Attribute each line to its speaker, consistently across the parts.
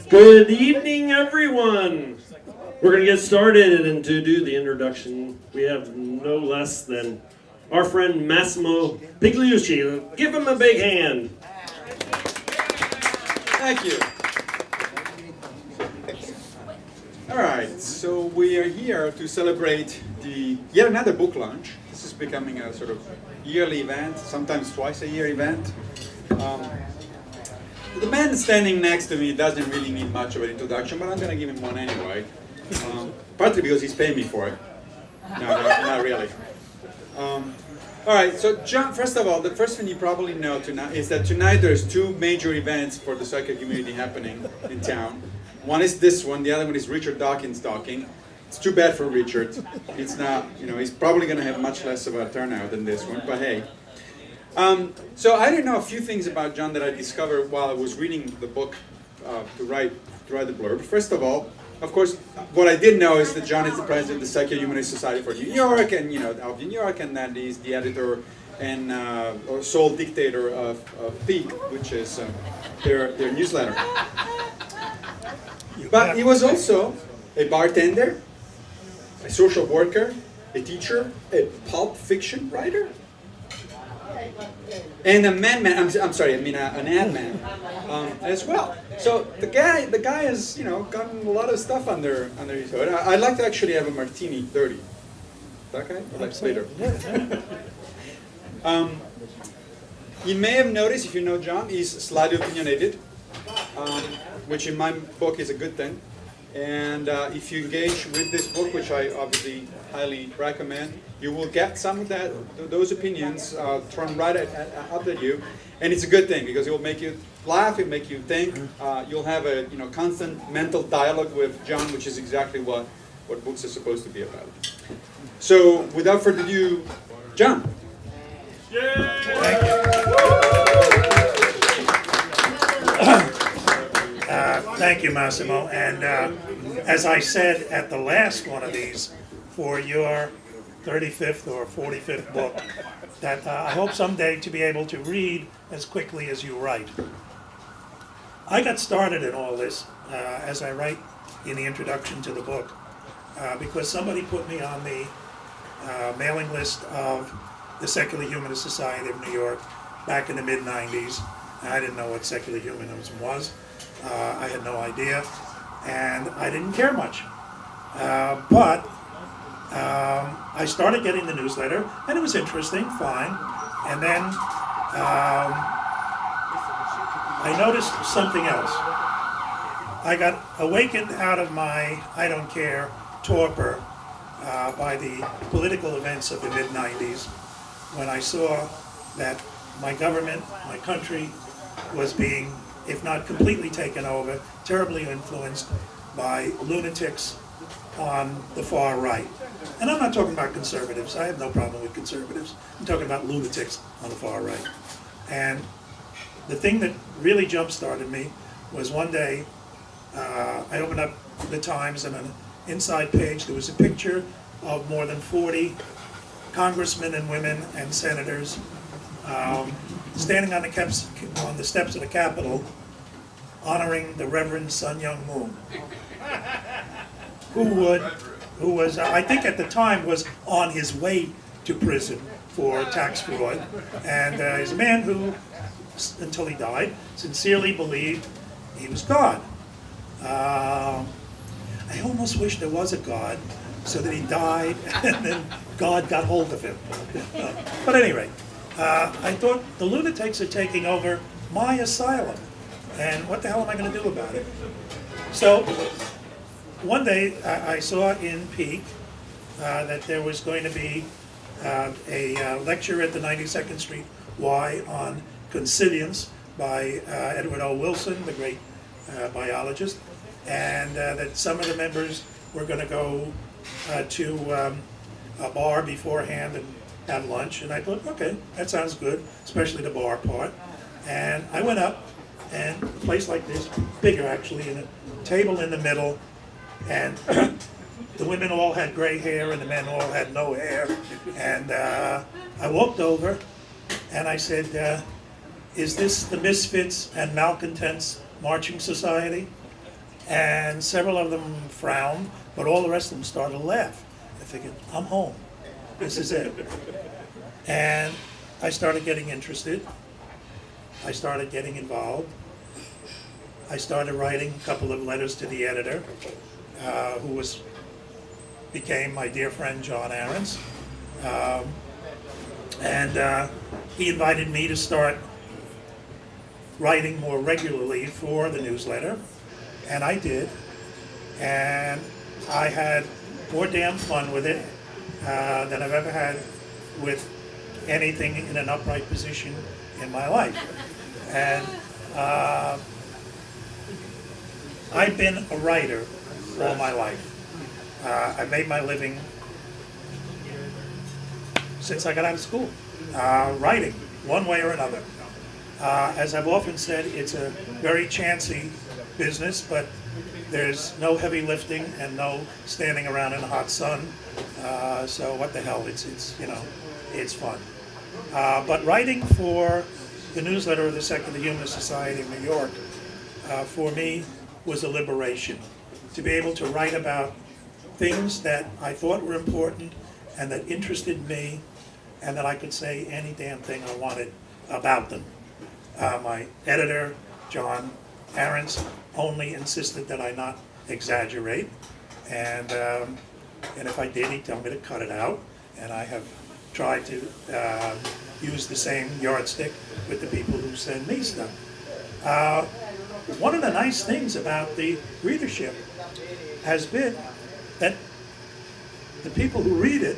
Speaker 1: Good evening, everyone. We're going to get started, and to do the introduction, we have no less than our friend Massimo Pigliucci. Give him a big hand.
Speaker 2: Thank you. All right, so we are here to celebrate yet another book launch. This is becoming a sort of yearly event, sometimes twice a year event. The man standing next to me doesn't really need much of an introduction, but I'm going to give him one anyway. Partly because he's paying me for it. No, not really. All right, so John, first of all, the first thing you probably know tonight is that tonight there's two major events for the psychic community happening in town. One is this one, the other one is Richard Dawkins talking. It's too bad for Richard. It's not, he's probably going to have much less of a turnout than this one, but hey. So I didn't know a few things about John that I discovered while I was reading the book to write the blurb. First of all, of course, what I did know is that John is the president of the Secular Humanist Society for New York, and of New York, and that he's the editor and or sole dictator of Pique, which is their newsletter. But he was also a bartender, a social worker, a teacher, a pulp fiction writer, and a an ad man as well. So the guy has gotten a lot of stuff under his hood. I'd like to actually have a martini dirty. Okay, or like later. You may have noticed, if you know John, he's slightly opinionated, which in my book is a good thing. And if you engage with this book, which I obviously highly recommend, you will get some of those opinions thrown right up at you, and it's a good thing because it will make you laugh, it will make you think. You'll have a constant mental dialogue with John, which is exactly what books are supposed to be about. So, without further ado, John.
Speaker 3: Yay!
Speaker 4: Thank you. Thank you, Massimo. And as I said at the last one of these, for your 35th or 45th book, that I hope someday to be able to read as quickly as you write. I got started in all this, as I write in the introduction to the book, because somebody put me on the mailing list of the Secular Humanist Society of New York back in the mid-90s. I didn't know what secular humanism was. I had no idea, and I didn't care much. But I started getting the newsletter, and it was interesting, fine. And then I noticed something else. I got awakened out of my I don't care torpor by the political events of the mid-90s when I saw that my government, my country, was being, if not completely taken over, terribly influenced by lunatics on the far right. And I'm not talking about conservatives. I have no problem with conservatives. I'm talking about lunatics on the far right. And the thing that really jump-started me was one day, I opened up the Times, and on an inside page there was a picture of more than 40 congressmen and women and senators standing on the steps of the Capitol honoring the Reverend Sun Myung Moon, who was, I think at the time, was on his way to prison for tax fraud. And he's a man who, until he died, sincerely believed he was God. I almost wish there was a God, so that he died and then God got hold of him. But at any rate, I thought the lunatics are taking over my asylum, and what the hell am I going to do about it? So one day I saw in Pique that there was going to be a lecture at the 92nd Street Y on consilience by Edward O. Wilson, the great biologist, and that some of the members were going to go to a bar beforehand and have lunch. And I thought, okay, that sounds good, especially the bar part. And I went up, and a place like this, bigger actually, and a table in the middle, and the women all had gray hair and the men all had no hair. And I walked over and I said, is this the Misfits and Malcontents Marching Society? And several of them frowned, but all the rest of them started to laugh. I figured, I'm home. This is it. And I started getting interested. I started getting involved. I started writing a couple of letters to the editor, who became my dear friend John Ahrens. And he invited me to start writing more regularly for the newsletter, and I did. And I had more damn fun with it than I've ever had with anything in an upright position in my life. And I've been a writer all my life. I made my living since I got out of school, writing, one way or another. As I've often said, it's a very chancy business, but there's no heavy lifting and no standing around in the hot sun. So what the hell? It's fun. But writing for the newsletter of the Sect of the Humanist Society of New York, for me, was a liberation. To be able to write about things that I thought were important and that interested me, and that I could say any damn thing I wanted about them. My editor, John Ahrens, only insisted that I not exaggerate, and if I did, he'd tell me to cut it out, and I have tried to use the same yardstick with the people who send me stuff. One of the nice things about the readership has been that the people who read it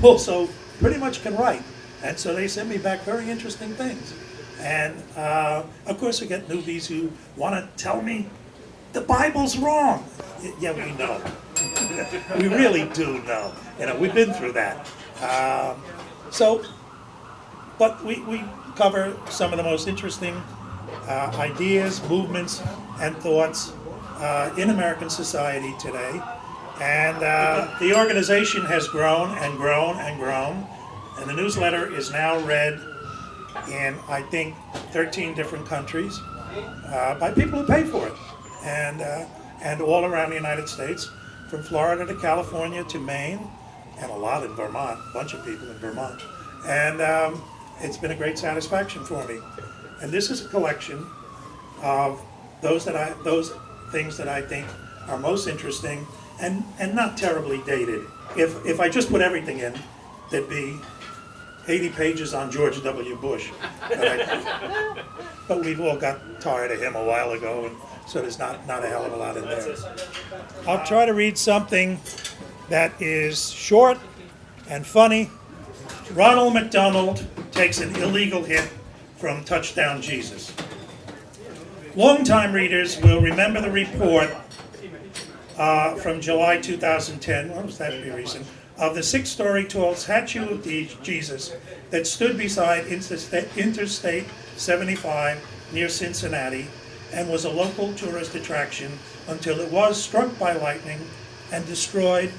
Speaker 4: also pretty much can write, and so they send me back very interesting things. And of course we get newbies who want to tell me the Bible's wrong. Yeah, we know. We really do know. We've been through that. But we cover some of the most interesting ideas, movements, and thoughts in American society today. And the organization has grown and grown and grown, and the newsletter is now read in, I think, 13 different countries by people who pay for it, and all around the United States, from Florida to California to Maine, and a lot in Vermont, a bunch of people in Vermont. And it's been a great satisfaction for me. And this is a collection of those things that I think are most interesting and not terribly dated. If I just put everything in, there'd be 80 pages on George W. Bush. But we've all got tired of him a while ago, and so there's not a hell of a lot in there. I'll try to read something that is short and funny. Ronald McDonald takes an illegal hit from Touchdown Jesus. Longtime readers will remember the report from July 2010, what was that be recent, of the 6-story tall statue of Jesus that stood beside Interstate 75 near Cincinnati and was a local tourist attraction until it was struck by lightning and destroyed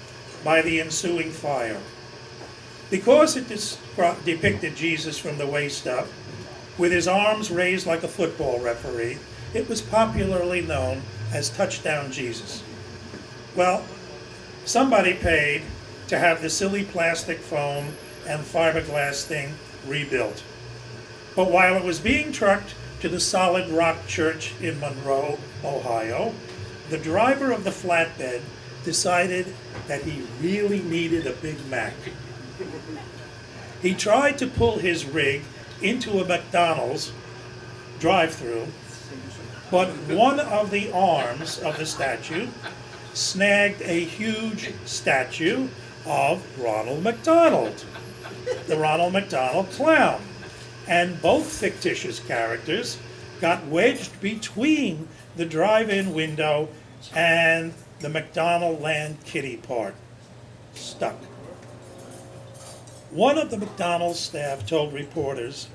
Speaker 4: by the ensuing fire. Because it depicted Jesus from the waist up, with his arms raised like a football referee, it was popularly known as Touchdown Jesus. Well, somebody paid to have the silly plastic foam and fiberglass thing rebuilt. But while it was being trucked to the Solid Rock Church in Monroe, Ohio, the driver of the flatbed decided that he really needed a Big Mac. He tried to pull his rig into a McDonald's drive-through, but one of the arms of the statue snagged a huge statue of Ronald McDonald, the Ronald McDonald clown. And both fictitious characters got wedged between the drive-in window and the McDonald Land kitty part. Stuck. One of the McDonald's staff told reporters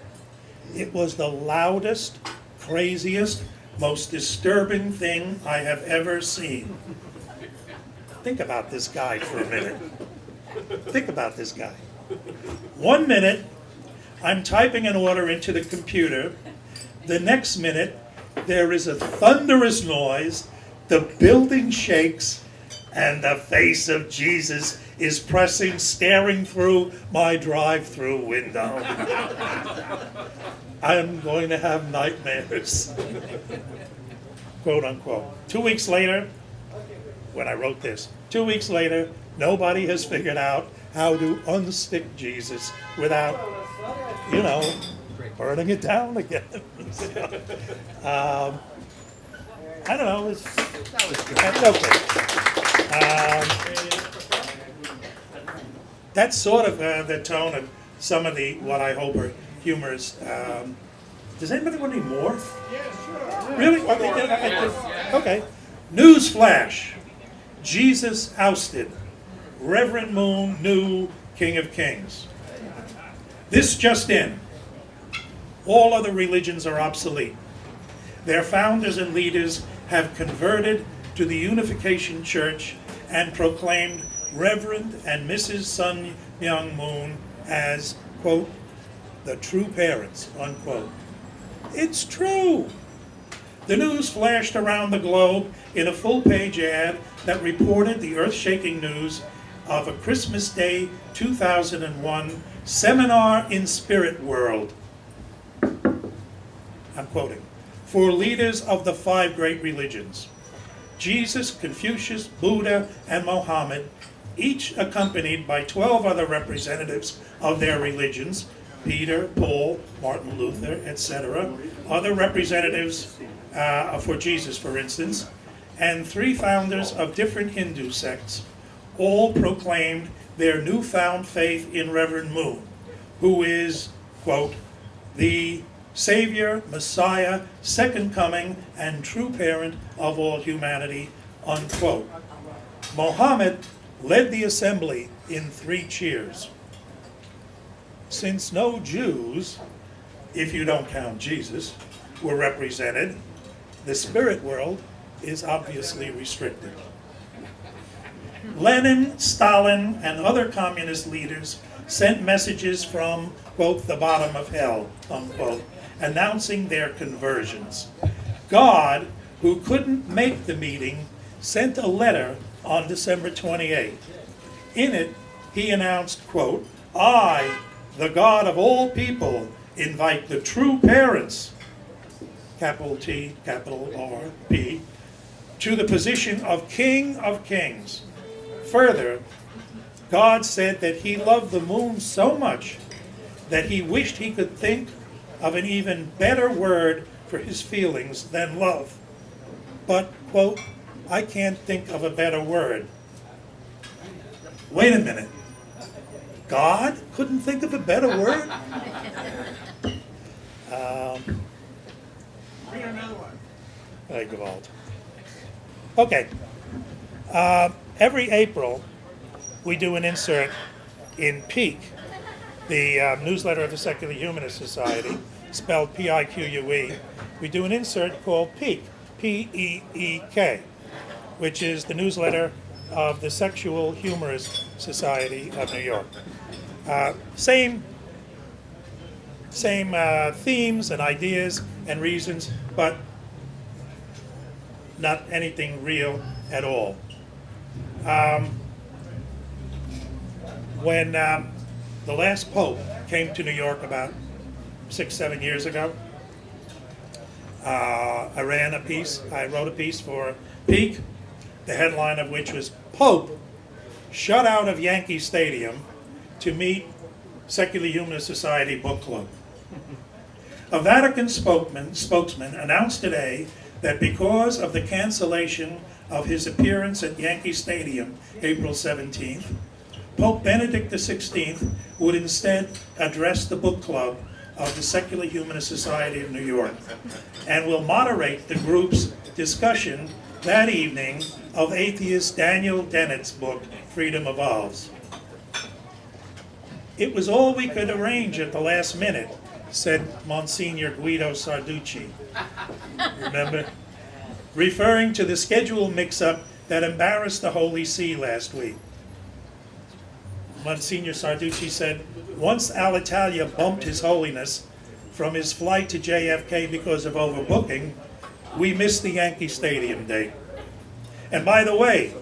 Speaker 4: it was the loudest, craziest, most disturbing thing I have ever seen. Think about this guy for a minute. Think about this guy. 1 minute, I'm typing an order into the computer. The next minute, there is a thunderous noise, The building shakes, and the face of Jesus is pressing, staring through my drive-through window. I'm going to have nightmares. Quote unquote. 2 weeks later, when I wrote this, 2 weeks later, nobody has figured out how to unstick Jesus without, burning it down again. I don't know. That's okay. That's sort of the tone of some of the, what I hope are humorous. Does anybody want any more?
Speaker 3: Yeah, sure.
Speaker 4: Really? Okay. News flash. Jesus ousted. Reverend Moon, new King of Kings. This just in. All other religions are obsolete. Their founders and leaders have converted to the Unification Church and proclaimed Reverend and Mrs. Sun Myung Moon as, quote, the true parents, unquote. It's true. The news flashed around the globe in a full-page ad that reported the earth-shaking news of a Christmas Day 2001 seminar in Spirit World. I'm quoting. For leaders of the 5 great religions, Jesus, Confucius, Buddha, and Mohammed, each accompanied by 12 other representatives of their religions, Peter, Paul, Martin Luther, etc., other representatives for Jesus, for instance, and 3 founders of different Hindu sects, all proclaimed their newfound faith in Reverend Moon, who is, quote, the Savior, Messiah, second coming, and true parent of all humanity, unquote. Mohammed led the assembly in 3 cheers. Since no Jews, if you don't count Jesus, were represented, the spirit world is obviously restricted. Lenin, Stalin, and other communist leaders sent messages from, quote, the bottom of hell, unquote, announcing their conversions. God, who couldn't make the meeting, sent a letter on December 28th. In it, he announced, quote, I, the God of all people, invite the true parents, capital T, capital R, P, to the position of King of Kings. Further, God said that he loved the moon so much that he wished he could think of an even better word for his feelings than love. But, quote, I can't think of a better word. Wait a minute. God couldn't think of a better word?
Speaker 3: Read another one.
Speaker 4: Hey, Gevalt. Okay. Every April, we do an insert in Pique, the newsletter of the Secular Humanist Society, spelled P-I-Q-U-E. We do an insert called Pique, P-E-E-K, which is the newsletter of the Sexual Humorist Society of New York. Same themes and ideas and reasons, but not anything real at all. When the last Pope came to New York about 6-7 years ago, I wrote a piece for Pique, the headline of which was Pope shut out of Yankee Stadium to meet Secular Humanist Society Book Club. A Vatican spokesman announced today that because of the cancellation of his appearance at Yankee Stadium April 17th, Pope Benedict XVI would instead address the book club of the Secular Humanist Society of New York and will moderate the group's discussion that evening of atheist Daniel Dennett's book, Freedom Evolves. It was all we could arrange at the last minute, said Monsignor Guido Sarducci. Remember? Referring to the schedule mix-up that embarrassed the Holy See last week. Monsignor Sarducci said, once Alitalia bumped His Holiness from his flight to JFK because of overbooking, we missed the Yankee Stadium date. And by the way,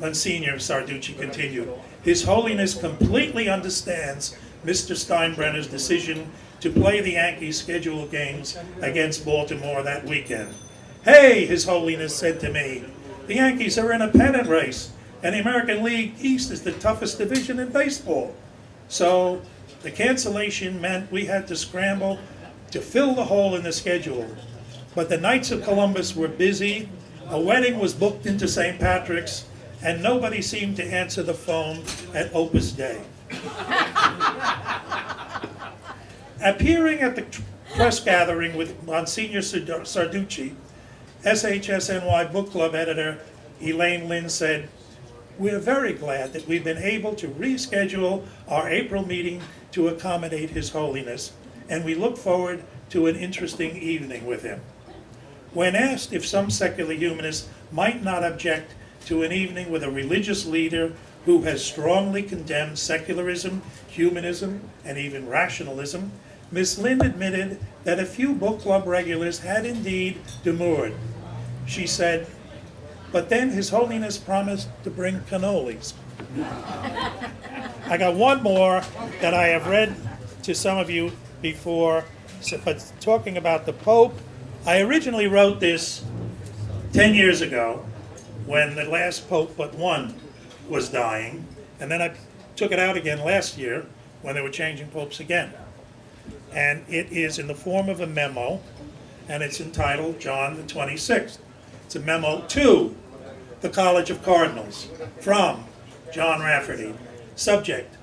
Speaker 4: Monsignor Sarducci continued, His Holiness completely understands Mr. Steinbrenner's decision to play the Yankees' scheduled games against Baltimore that weekend. Hey, His Holiness said to me, the Yankees are in a pennant race, and the American League East is the toughest division in baseball. So the cancellation meant we had to scramble to fill the hole in the schedule. But the Knights of Columbus were busy, a wedding was booked into St. Patrick's, and nobody seemed to answer the phone at Opus Dei. Appearing at the press gathering with Monsignor Sarducci, SHSNY Book Club editor Elaine Lynn said, we're very glad that we've been able to reschedule our April meeting to accommodate His Holiness, and we look forward to an interesting evening with him. When asked if some secular humanists might not object to an evening with a religious leader who has strongly condemned secularism, humanism, and even rationalism, Miss Lynn admitted that a few book club regulars had indeed demurred. She said, but then His Holiness promised to bring cannolis. I got one more that I have read to some of you before, but talking about the Pope, I originally wrote this 10 years ago when the last Pope but one was dying, and then I took it out again last year when they were changing popes again. And it is in the form of a memo, and it's entitled John the 26th. It's a memo to the College of Cardinals from John Rafferty. Subject,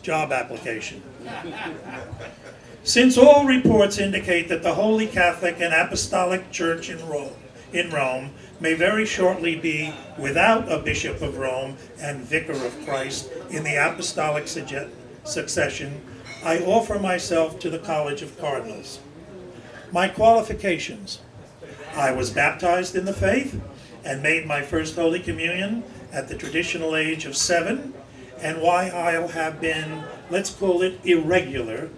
Speaker 4: job application. Since all reports indicate that the Holy Catholic and Apostolic Church in Rome may very shortly be without a Bishop of Rome and Vicar of Christ in the apostolic succession, I offer myself to the College of Cardinals. My qualifications: I was baptized in the faith and made my first Holy Communion at the traditional age of 7, and why I'll have been, let's call it, irregular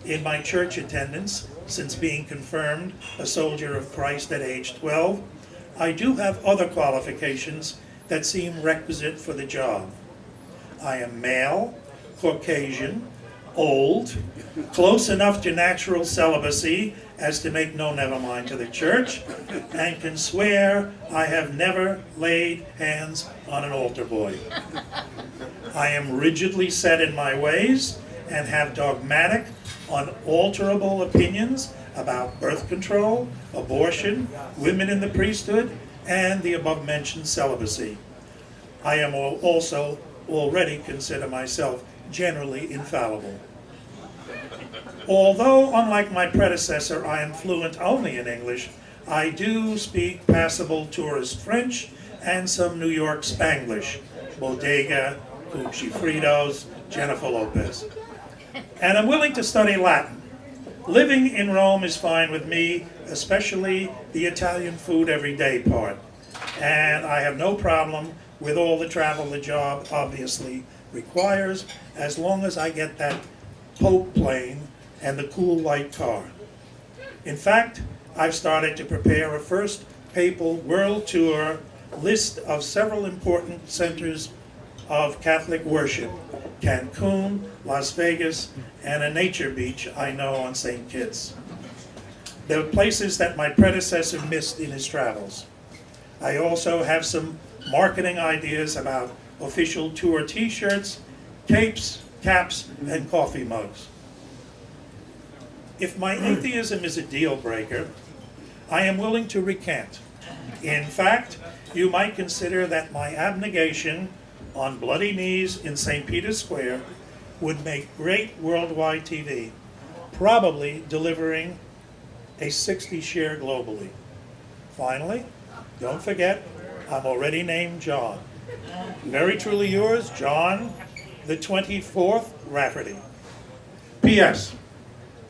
Speaker 4: in my church attendance since being confirmed a soldier of Christ at age 12, I do have other qualifications that seem requisite for the job. I am male, Caucasian, old, close enough to natural celibacy as to make no never mind to the church, and can swear I have never laid hands on an altar boy. I am rigidly set in my ways and have dogmatic, unalterable opinions about birth control, abortion, women in the priesthood, and the above-mentioned celibacy. I am also already consider myself generally infallible. Although, unlike my predecessor, I am fluent only in English, I do speak passable tourist French and some New York Spanglish, bodega, cucci fritos, Jennifer Lopez. And I'm willing to study Latin. Living in Rome is fine with me, especially the Italian food everyday part. And I have no problem with all the travel the job obviously requires, as long as I get that Pope plane and the cool white car. In fact, I've started to prepare a first papal world tour list of several important centers of Catholic worship: Cancun, Las Vegas, and a nature beach I know on St. Kitts. They're places that my predecessor missed in his travels. I also have some marketing ideas about official tour t-shirts, capes, caps, and coffee mugs. If my atheism is a deal breaker, I am willing to recant. In fact, you might consider that my abnegation on bloody knees in St. Peter's Square would make great worldwide TV, probably delivering a 60 share globally. Finally, don't forget, I'm already named John. Very truly yours, John the 24th Rafferty. P.S.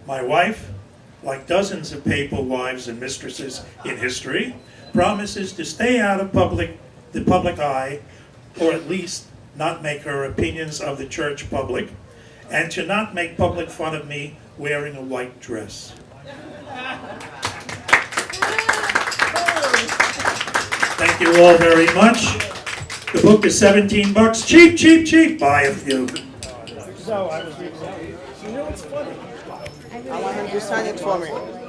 Speaker 4: My wife, like dozens of papal wives and mistresses in history, promises to stay out of the public eye, or at least not make her opinions of the church public, and to not make public fun of me wearing a white dress. Thank you all very much. The book is $17. Cheap, cheap, cheap. Buy a few.
Speaker 3: So I was, you know what's funny? I want him to sign it for me.